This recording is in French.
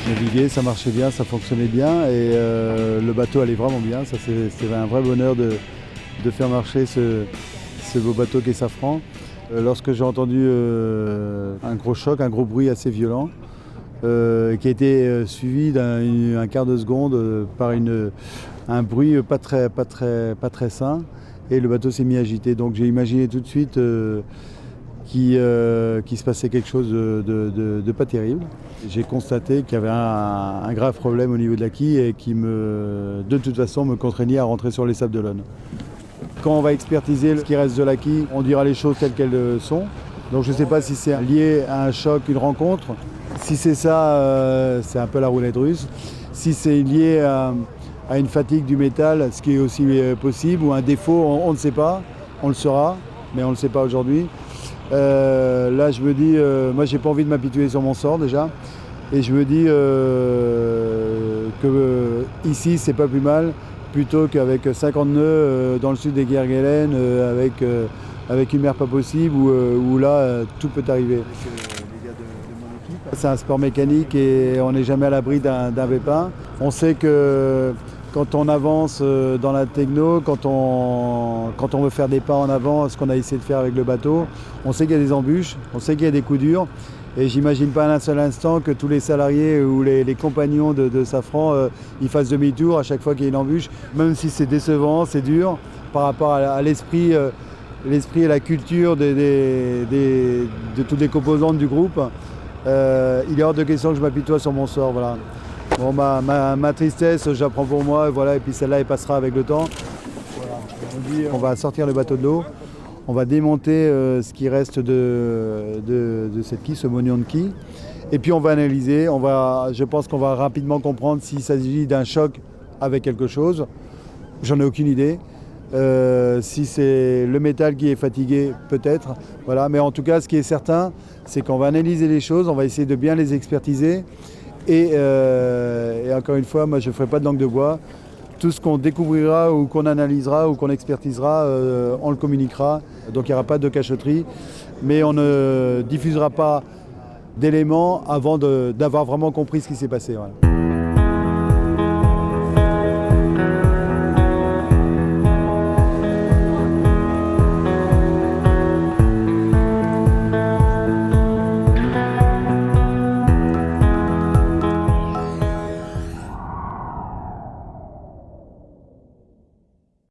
naviguer, ça marchait bien, ça fonctionnait bien et le bateau allait vraiment bien. Ça, c'était un vrai bonheur de faire marcher ce beau bateau qu'est Safran. Lorsque j'ai entendu un gros choc, un gros bruit assez violent, qui a été suivi d'un quart de seconde par un bruit pas très sain, et le bateau s'est mis à agiter. Donc j'ai imaginé tout de suite qu'il se passait quelque chose de pas terrible. J'ai constaté qu'il y avait un grave problème au niveau de la quille et qui de toute façon me contraignait à rentrer sur les sables d'Olonne. Quand on va expertiser ce qui reste de la quille, on dira les choses telles qu'elles sont. Donc je ne sais pas si c'est lié à un choc, une rencontre. Si c'est ça, c'est un peu la roulette russe. Si c'est lié à une fatigue du métal, ce qui est aussi possible, ou un défaut, on ne sait pas. On le saura, mais on ne le sait pas aujourd'hui. Là, je me dis, moi, j'ai pas envie de m'habituer sur mon sort déjà. Et je me dis que ici, c'est pas plus mal, plutôt qu'avec 50 nœuds dans le sud des Kerguelen, avec une mer pas possible, où là, tout peut arriver. C'est un sport mécanique et on n'est jamais à l'abri d'un pépin. On sait que quand on avance dans la techno, quand on veut faire des pas en avant, ce qu'on a essayé de faire avec le bateau, on sait qu'il y a des embûches, on sait qu'il y a des coups durs. Et j'imagine pas un seul instant que tous les salariés ou les compagnons de Safran ils fassent demi-tour à chaque fois qu'il y a une embûche. Même si c'est décevant, c'est dur par rapport à l'esprit et la culture de toutes les composantes du groupe. Il est hors de question que je m'apitoie sur mon sort. Voilà. Bon, ma tristesse, j'apprends pour moi, voilà, et puis celle-là, elle passera avec le temps. Voilà. On va sortir le bateau de l'eau, on va démonter ce qui reste de cette quille, ce mognon de quille, et puis on va analyser. Je pense qu'on va rapidement comprendre s'il s'agit d'un choc avec quelque chose. J'en ai aucune idée. Si c'est le métal qui est fatigué, peut-être. Voilà. Mais en tout cas, ce qui est certain, c'est qu'on va analyser les choses, on va essayer de bien les expertiser. Et encore une fois, moi je ne ferai pas de langue de bois. Tout ce qu'on découvrira ou qu'on analysera ou qu'on expertisera, on le communiquera. Donc il n'y aura pas de cachotterie. Mais on ne diffusera pas d'éléments avant d'avoir vraiment compris ce qui s'est passé. Voilà.